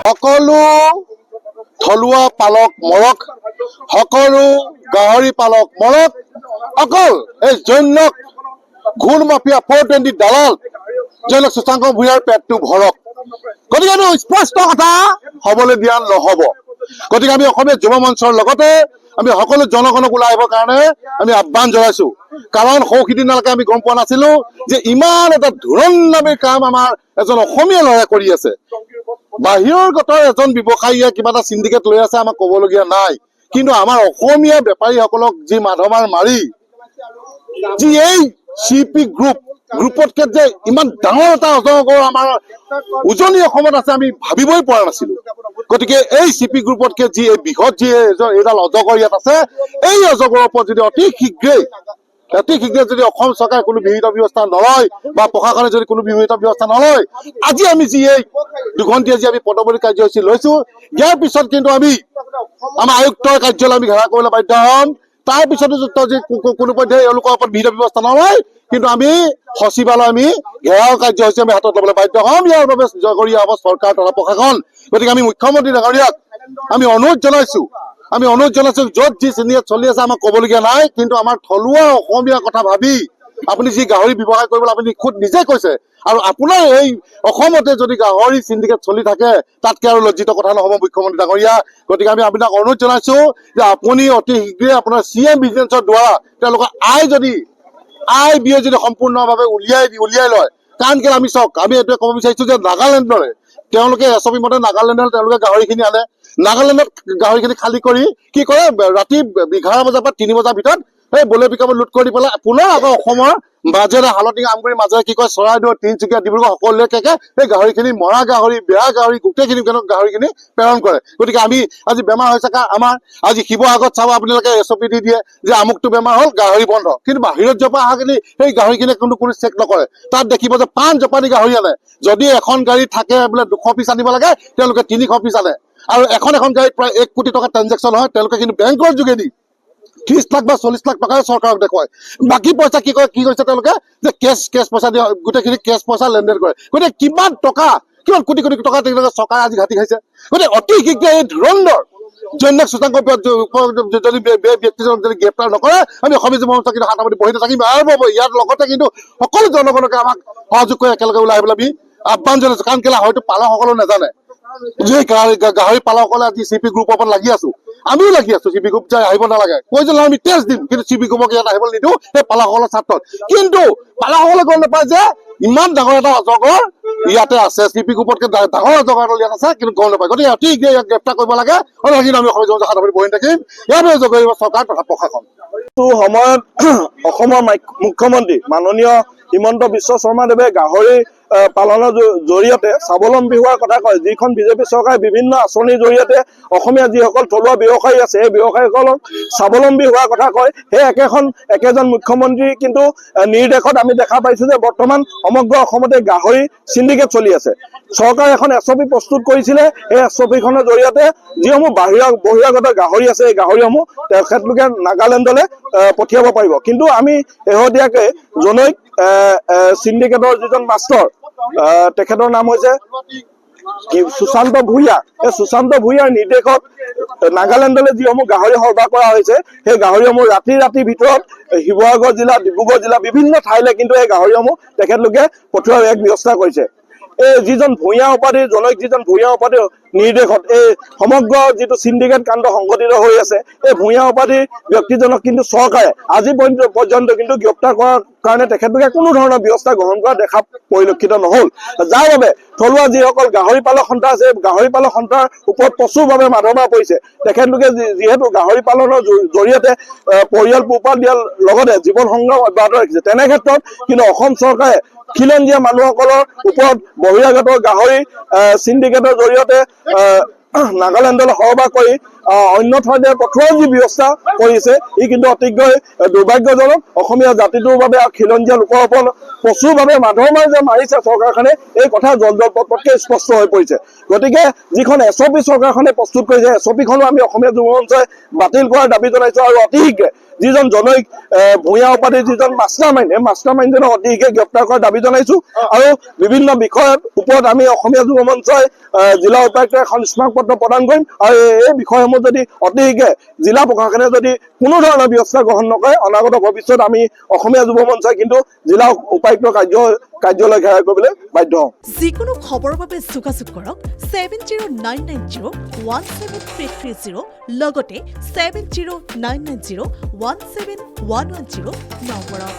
সকলো থলুৱা পালক মৰক, সকলো গাহৰি পালক মৰক, অকল এই জৈনক ঘূৰ মাফিয়া 420 দালাল জৈনক শশাংক ভূঞাৰ পেটটো ভৰক। গতিকে এইটো স্পষ্ট কথা হবলৈ দিয়া নহব। গতিকে আমি অসমীয়া যুৱ মঞ্চৰ লগতে আমি সকলো জনগণক ওলাই আহিবৰ কাৰণে আমি আহ্বান জনাইছো। কাৰণ সৌসিদিনালৈকে আমি গম পোৱা নাছিলো যে ইমান এটা ধুৰণ্ডামী কাম আমাৰ এজন অসমীয়া ল'ৰাই কৰি আছে। বাহিৰৰ গতৰ এজন ব্যৱসায়ীয়ে কিবা এটা চিণ্ডিকেট লৈ আছে, আমাক ক'বলগীয়া নাই। কিন্তু আমাৰ অসমীয়া বেপাৰীসকলক যি মাধমাৰ মাৰি যি এই CP গ্ৰুপতকে যে ইমান ডাঙৰ এটা অজগৰ আমাৰ উজনি অসমত আছে আমি ভাবিবই পৰা নাছিলো। গতিকে এই CP গ্ৰুপতকে যি এই বৃহৎ যি এইডাল অজগৰ ইয়াত আছে, এই অজগৰৰ ওপৰত যদি অতি শীঘ্ৰে যদি অসম চৰকাৰে কোনো বিহিত ব্যৱস্থা নলয় বা প্ৰশাসনে যদি কোনো বিহিত ব্যৱস্থা নলয়, আজি আমি যি এই দুঘণ্টীয়া যি আমি পদবলী কাৰ্যসূচী লৈছো, ইয়াৰ পিছত কিন্তু আমি আমাৰ আয়ুক্তৰ কাৰ্যালয় আমি ঘেৰাও কৰিবলৈ বাধ্য হ'ম। তাৰ পিছতো যদি কোনো পধ্যে এওঁলোকৰ ওপৰত বিহিত ব্যৱস্থা নলয়, কিন্তু আমি সচিবালয় আমি ঘেৰাও কাৰ্যসূচী আমি হাতত ল'বলৈ বাধ্য হ'ম। ইয়াৰ বাবে জগৰীয়া হ'ব চৰকাৰ তথা প্ৰশাসন। গতিকে আমি মুখ্যমন্ত্ৰী ডাঙৰীয়াক আমি অনুৰোধ জনাইছো, য'ত যি চিনিয়ত চলি আছে আমাক ক'বলগীয়া নাই, কিন্তু আমাৰ থলুৱা অসমীয়া কথা ভাবি আপুনি যি গাহৰি ব্যৱসায় কৰিবলৈ আপুনি খুদ নিজে কৈছে, আৰু আপোনাৰ এই অসমতে যদি গাহৰি চিণ্ডিকেট চলি থাকে তাতকে আৰু লজ্জিত কথা নহ'ব মুখ্যমন্ত্ৰী ডাঙৰীয়া। গতিকে আমি আপোনাক অনুৰোধ জনাইছো যে আপুনি অতি শীঘ্ৰে আপোনাৰ CM বিজিনেছৰ দ্বাৰা তেওঁলোকৰ আয় ব্যয় যদি সম্পূৰ্ণভাৱে উলিয়াই লয়। কাৰণ কেলৈ আমি চাওক, আমি এইটোৱে ক'ব বিচাৰিছো যে নাগালেণ্ডৰে তেওঁলোকে SOP মতে নাগালেণ্ডত তেওঁলোকে গাহৰিখিনি আনে। নাগালেণ্ডত গাহৰিখিনি খালী কৰি কি কৰে, ৰাতি 11 বজাৰ পৰা 3 বজাৰ ভিতৰত সেই বলে পিকআপত লুট কৰি পেলাই পুনৰ আকৌ অসমৰ মাজেৰে হালধিঙা আমগুৰি মাজেৰে কি কয় চৰাইদেউ, তিনিচুকীয়া, ডিব্ৰুগড় সকলোকে সেই গাহৰিখিনি মৰা গাহৰি, বেয়া গাহৰি গোটেইখিনি গাহৰিখিনি প্ৰেৰণ কৰে। গতিকে আমি আজি বেমাৰ হৈছে আমাৰ আজি শিৱসাগৰত চাব আপোনালোকে SOP দি দিয়ে যে আমুকটো বেমাৰ হ'ল গাহৰি বন্ধ, কিন্তু বাহিৰত জপা অহাখিনি সেই গাহৰিখিনি কোনো চেক নকৰে। তাত দেখিব যে 5 জপানি গাহৰি আনে, যদি এখন গাড়ী থাকে বোলে 200 পিচ আনিব লাগে, তেওঁলোকে 300 পিচ আনে। আৰু এখন গাড়ীত প্ৰায় 1 কোটি টকা ট্ৰেঞ্জেকশ্যন হয়। তেওঁলোকে কিন্তু বেংকৰ যোগেদি 30 লাখ বা 40 লাখ টকাৰে চৰকাৰক দেখুৱায়। বাকী পইচা কি কৰিছে তেওঁলোকে যে কেছ পইচা দিয়ে, গোটেইখিনি কেছ পইচা লেনদেন কৰে। গতিকে কিমান কোটি কোটি টকা তেওঁলোকে চৰকাৰে আজি ঘাটি খাইছে। গতিকে অতি শীঘ্ৰে এই ধুৰন্ধৰ জৈনক শশাংক যদি ব্যক্তিজনক যদি গ্ৰেপ্তাৰ নকৰে, আমি অসমীয়া যুৱ মঞ্চ কিন্তু হাত পাতি বহি নাথাকিম। আৰু ইয়াৰ লগতে কিন্তু সকলো জনগণকে আমাক সহযোগ কৰি একেলগে ওলাই আহিবলৈ আমি আহ্বান জনাইছো। কাৰণ কেলৈ হয়তো পালকসকলেও নাজানে যে গাহৰি পালকসকলে আজি CP গ্ৰুপৰ ওপৰত লাগি আছো, আমিও লাগি আছো। CP গ্ৰুপ যে আহিব নালাগে কৈছিল আমি টেষ্ট দিম, কিন্তু CP গ্ৰুপক ইয়াত আহিবলৈ নিদিওঁ সেই পালকসকলৰ স্বাৰ্থত। কিন্তু পালকসকলে গম নাপায় যে ইমান ডাঙৰ এটা অজগৰ ইয়াতে আছে, CP গ্ৰুপতকে ডাঙৰ অজগৰ এটা ইয়াত আছে, কিন্তু গম নাপায়। গতিকে অতি শীঘ্ৰে ইয়াক গ্ৰেপ্তাৰ কৰিব লাগে, আৰু কিন্তু আমি অসমীয়া জনতা হাত পাতি বহি থাকিম। ইয়াৰ বাবে জগৰীব চৰকাৰ তথা প্ৰশাসন। সময়ত অসমৰ মুখ্যমন্ত্ৰী মাননীয় হিমন্ত বিশ্ব শৰ্মাদেৱে গাহৰি পালনৰ জৰিয়তে স্বাৱলম্বী হোৱাৰ কথা কয়। যিখন BJP চৰকাৰে বিভিন্ন আঁচনিৰ জৰিয়তে অসমীয়া যিসকল থলুৱা ব্যৱসায়ী আছে সেই ব্যৱসায়ীসকলক স্বাৱলম্বী হোৱাৰ কথা কয়, সেই একেজন মুখ্যমন্ত্ৰী কিন্তু নিৰ্দেশত আমি দেখা পাইছো যে বৰ্তমান সমগ্ৰ অসমতে গাহৰি চিণ্ডিকেট চলি আছে। চৰকাৰে এখন SOP প্ৰস্তুত কৰিছিলে, সেই SOPখনৰ জৰিয়তে যিসমূহ বহিৰাগত গাহৰি আছে এই গাহৰিসমূহ তেখেতলোকে নাগালেণ্ডলৈ পঠিয়াব পাৰিব। কিন্তু আমি শেহতীয়াকৈ জনৈক চিণ্ডিকেটৰ যিজন মাষ্টৰ, তেখেতৰ নাম হৈছে সুশান্ত ভূঞা, এই সুশান্ত ভূঞাৰ নিৰ্দেশত নাগালেণ্ডলৈ যিসমূহ গাহৰি সৰবৰাহ কৰা হৈছে সেই গাহৰিসমূহ ৰাতিৰ ভিতৰত শিৱসাগৰ জিলা, ডিব্ৰুগড় জিলা বিভিন্ন ঠাইলৈ কিন্তু এই গাহৰিসমূহ তেখেতলোকে পঠিওৱাৰ এক ব্যৱস্থা কৰিছে। এই যিজন ভূঞা উপাধিৰ নিৰ্দেশত এই সমগ্ৰ যিটো চিণ্ডিকেট কাণ্ড সংঘটিত হৈ আছে, এই ভূঞা উপাধিৰ ব্যক্তিজনক কিন্তু চৰকাৰে আজি পৰ্যন্ত কিন্তু গ্ৰেপ্তাৰ কৰাৰ কাৰণে তেখেতলোকে কোনো ধৰণৰ ব্যৱস্থা গ্ৰহণ কৰা দেখা পৰিলক্ষিত নহল। যাৰ বাবে থলুৱা যিসকল গাহৰি পালক সন্থা আছে, গাহৰি পালক সন্থাৰ ওপৰত প্ৰচুৰভাৱে মাধমাৰ পৰিছে। তেখেতলোকে যিহেতু গাহৰি পালনৰ জৰিয়তে পৰিয়াল পোহপাল দিয়াৰ লগতে জীৱন সংগ্ৰাম অব্যাহত ৰাখিছে, তেনে ক্ষেত্ৰত কিন্তু অসম চৰকাৰে খিলঞ্জীয়া মানুহসকলৰ ওপৰত বহিৰাগত গাহৰি চিণ্ডিকেটৰ জৰিয়তে নাগালেণ্ডলৈ সৰবৰাহ কৰি অন্য ঠাইলৈ পঠোৱাৰ যি ব্যৱস্থা কৰিছে ই কিন্তু অতিকৈ দুৰ্ভাগ্যজনক। অসমীয়া জাতিটোৰ বাবে আৰু খিলঞ্জীয়া লোকৰ ওপৰত প্ৰচুৰভাৱে মাধৰ মাৰ যে মাৰিছে চৰকাৰখনে এই কথা জলপটকৈ স্পষ্ট হৈ পৰিছে। গতিকে যিখন SOP চৰকাৰখনে প্ৰস্তুত কৰিছে SOPখনো আমি অসমীয়া যুৱ মঞ্চই বাতিল কৰাৰ দাবী জনাইছো আৰু অতি শীঘ্ৰে যিজন জনৈক ভূঞা উপাধিৰ যিজন মাষ্টাৰ মাইণ্ডজনক অতি শীঘ্ৰে গ্ৰেপ্তাৰ কৰাৰ দাবী জনাইছো। আৰু বিভিন্ন বিষয়ৰ ওপৰত আমি অসমীয়া যুৱ মঞ্চই জিলা উপায়ুক্তক এখন স্মাৰকপত্ৰ প্ৰদান কৰিম আৰু এই বিষয়সমূহ যদি অতি শীঘ্ৰে জিলা প্ৰশাসনে যদি কোনো ধৰণৰ ব্যৱস্থা গ্ৰহণ নকৰে অনাগত ভৱিষ্যত আমি অসমীয়া যুৱ মঞ্চই কিন্তু জিলা উপায়ুক্তৰ কাৰ্যালয় ঘেৰাও কৰিবলৈ বাধ্য হওঁ। যিকোনো খবৰৰ বাবে যোগাযোগ কৰক 7099017330 লগতে 7099017110 নম্বৰত।